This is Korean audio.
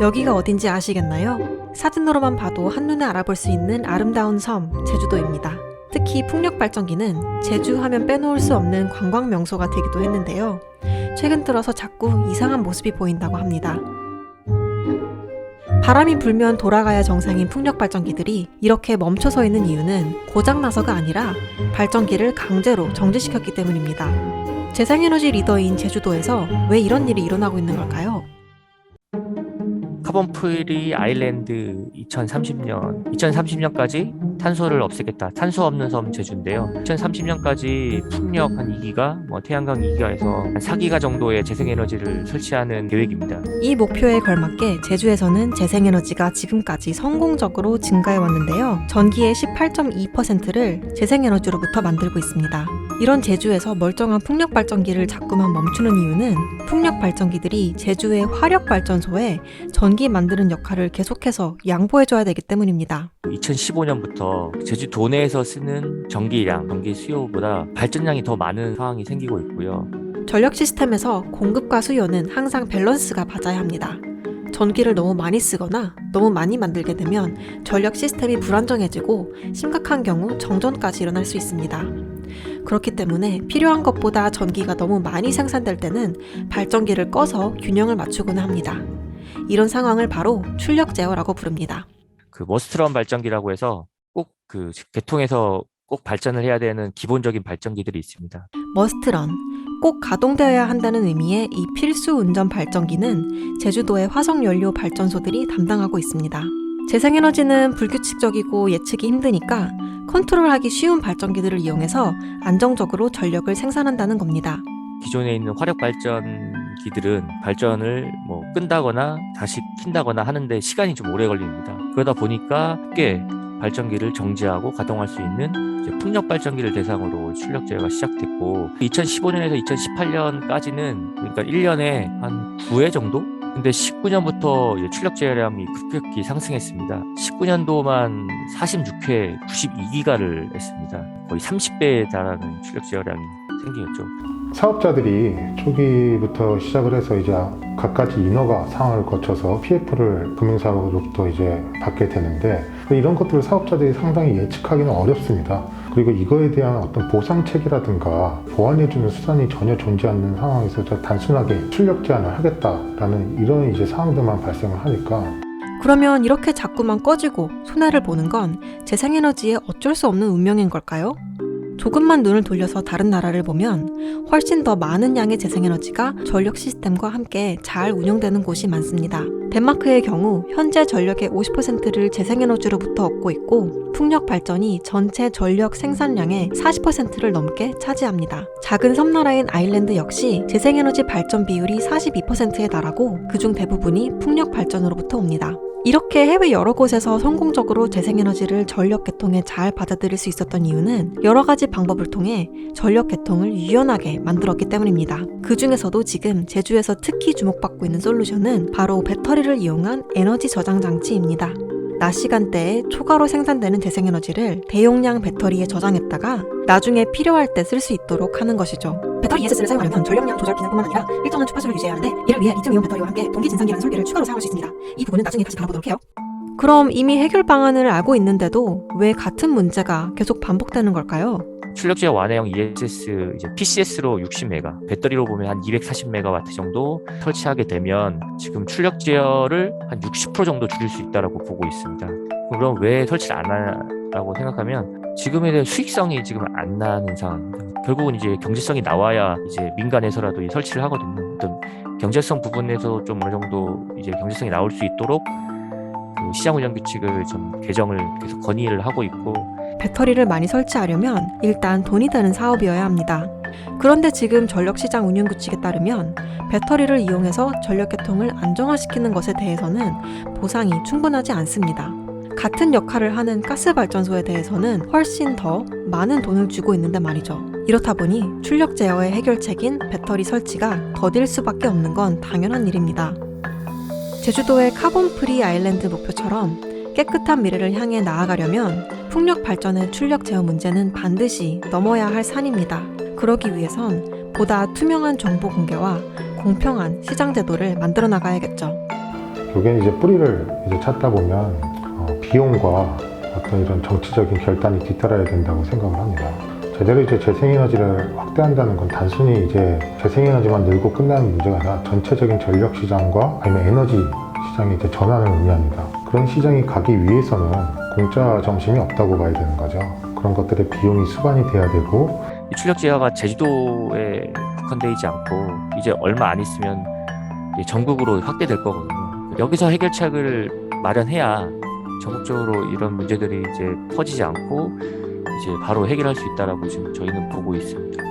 여기가 어딘지 아시겠나요? 사진으로만 봐도 한눈에 알아볼 수 있는 아름다운 섬, 제주도입니다. 특히 풍력발전기는 제주 하면 빼놓을 수 없는 관광 명소가 되기도 했는데요. 최근 들어서 자꾸 이상한 모습이 보인다고 합니다. 바람이 불면 돌아가야 정상인 풍력발전기들이 이렇게 멈춰서 있는 이유는 고장나서가 아니라 발전기를 강제로 정지시켰기 때문입니다. 재생에너지 리더인 제주도에서 왜 이런 일이 일어나고 있는 걸까요? 카본 프리 아일랜드 2030년까지 탄소를 없애겠다. 탄소 없는 섬 제주인데요. 2030년까지 풍력 한 2기가, 태양광 2기가에서 한 4기가 정도의 재생에너지를 설치하는 계획입니다. 이 목표에 걸맞게 제주에서는 재생에너지가 지금까지 성공적으로 증가해 왔는데요. 전기의 18.2%를 재생에너지로부터 만들고 있습니다. 이런 제주에서 멀쩡한 풍력발전기를 자꾸만 멈추는 이유는 풍력발전기들이 제주의 화력발전소에 전기 만드는 역할을 계속해서 양보해줘야 되기 때문입니다. 2015년부터 제주도 내에서 쓰는 전기량, 전기 수요보다 발전량이 더 많은 상황이 생기고 있고요. 전력 시스템에서 공급과 수요는 항상 밸런스가 맞아야 합니다. 전기를 너무 많이 쓰거나 너무 많이 만들게 되면 전력 시스템이 불안정해지고 심각한 경우 정전까지 일어날 수 있습니다. 그렇기 때문에 필요한 것보다 전기가 너무 많이 생산될 때는 발전기를 꺼서 균형을 맞추곤 합니다. 이런 상황을 바로 출력 제어라고 부릅니다. 머스트런 발전기라고 해서 꼭 개통에서 꼭 발전을 해야 되는 기본적인 발전기들이 있습니다. 머스트런, 꼭 가동되어야 한다는 의미의 이 필수 운전 발전기는 제주도의 화석연료 발전소들이 담당하고 있습니다. 재생에너지는 불규칙적이고 예측이 힘드니까 컨트롤하기 쉬운 발전기들을 이용해서 안정적으로 전력을 생산한다는 겁니다. 기존에 있는 화력 발전기들은 발전을 끈다거나 다시 킨다거나 하는데 시간이 좀 오래 걸립니다. 그러다 보니까 꽤 발전기를 정지하고 가동할 수 있는 풍력 발전기를 대상으로 출력 제어가 시작됐고 2015년에서 2018년까지는 그러니까 1년에 한 9회 정도? 근데 19년부터 출력 제어량이 급격히 상승했습니다. 19년도만 46회 92기가를 했습니다. 거의 30배에 달하는 출력 제어량이 생기겠죠. 사업자들이 초기부터 시작을 해서 이제 갖가지 인허가 상황을 거쳐서 PF를 금융사로부터 이제 받게 되는데 이런 것들을 사업자들이 상당히 예측하기는 어렵습니다. 그리고 이거에 대한 어떤 보상책이라든가 보완해주는 수단이 전혀 존재하지 않는 상황에서 단순하게 출력 제한을 하겠다라는 이런 이제 상황들만 발생을 하니까 그러면 이렇게 자꾸만 꺼지고 손해를 보는 건 재생에너지의 어쩔 수 없는 운명인 걸까요? 조금만 눈을 돌려서 다른 나라를 보면 훨씬 더 많은 양의 재생에너지가 전력 시스템과 함께 잘 운영되는 곳이 많습니다. 덴마크의 경우 현재 전력의 50%를 재생에너지로부터 얻고 있고 풍력 발전이 전체 전력 생산량의 40%를 넘게 차지합니다. 작은 섬나라인 아일랜드 역시 재생에너지 발전 비율이 42%에 달하고 그중 대부분이 풍력 발전으로부터 옵니다. 이렇게 해외 여러 곳에서 성공적으로 재생에너지를 전력 개통에 잘 받아들일 수 있었던 이유는 여러 가지 방법을 통해 전력 개통을 유연하게 만들었기 때문입니다. 그 중에서도 지금 제주에서 특히 주목받고 있는 솔루션은 바로 배터리를 이용한 에너지 저장 장치입니다. 낮 시간대에 초과로 생산되는 재생에너지를 대용량 배터리에 저장했다가 나중에 필요할 때 쓸 수 있도록 하는 것이죠. 배터리 ESS를 사용하려면 전력량 조절 기능뿐만 아니라 일정한 주파수를 유지해야 하는데 이를 위해 리튬이온 배터리와 함께 동기 진상기라는 설계를 추가로 사용할 수 있습니다. 이 부분은 나중에 다시 다뤄보도록 해요. 그럼 이미 해결 방안을 알고 있는데도 왜 같은 문제가 계속 반복되는 걸까요? 출력 제어 완화형 ESS PCS로 60메가, 배터리로 보면 한 240메가와트 정도 설치하게 되면 지금 출력 제어를 한 60% 정도 줄일 수 있다고 보고 있습니다. 그럼 왜 설치를 안 하라고 생각하면 지금에 대한 수익성이 지금 안 나는 상황입니다. 결국은 경제성이 나와야 민간에서라도 설치를 하거든요. 어떤 경제성 부분에서 좀 어느 정도 경제성이 나올 수 있도록 시장 운영 규칙을 좀 개정을 계속 건의를 하고 있고 배터리를 많이 설치하려면 일단 돈이 드는 사업이어야 합니다. 그런데 지금 전력시장 운영 규칙에 따르면 배터리를 이용해서 전력 개통을 안정화시키는 것에 대해서는 보상이 충분하지 않습니다. 같은 역할을 하는 가스발전소에 대해서는 훨씬 더 많은 돈을 주고 있는데 말이죠. 이렇다 보니 출력 제어의 해결책인 배터리 설치가 더딜 수밖에 없는 건 당연한 일입니다. 제주도의 카본 프리 아일랜드 목표처럼 깨끗한 미래를 향해 나아가려면 풍력 발전의 출력 제어 문제는 반드시 넘어야 할 산입니다. 그러기 위해선 보다 투명한 정보 공개와 공평한 시장 제도를 만들어 나가야겠죠. 이게 이제 뿌리를 이제 찾다 보면 비용과 어떤 이런 정치적인 결단이 뒤따라야 된다고 생각을 합니다. 제대로 이제 재생에너지를 확대한다는 건 단순히 이제 재생에너지만 늘고 끝나는 문제가 아니라 전체적인 전력 시장과 아니면 에너지 시장의 이제 전환을 의미합니다. 그런 시장이 가기 위해서는 공짜 점심이 없다고 봐야 되는 거죠. 그런 것들의 비용이 수반이 돼야 되고, 이 출력 지하가 제주도에 국한되어 있지 않고 이제 얼마 안 있으면 이제 전국으로 확대될 거거든요. 여기서 해결책을 마련해야 전국적으로 이런 문제들이 이제 터지지 않고 이제 바로 해결할 수 있다라고 지금 저희는 보고 있습니다.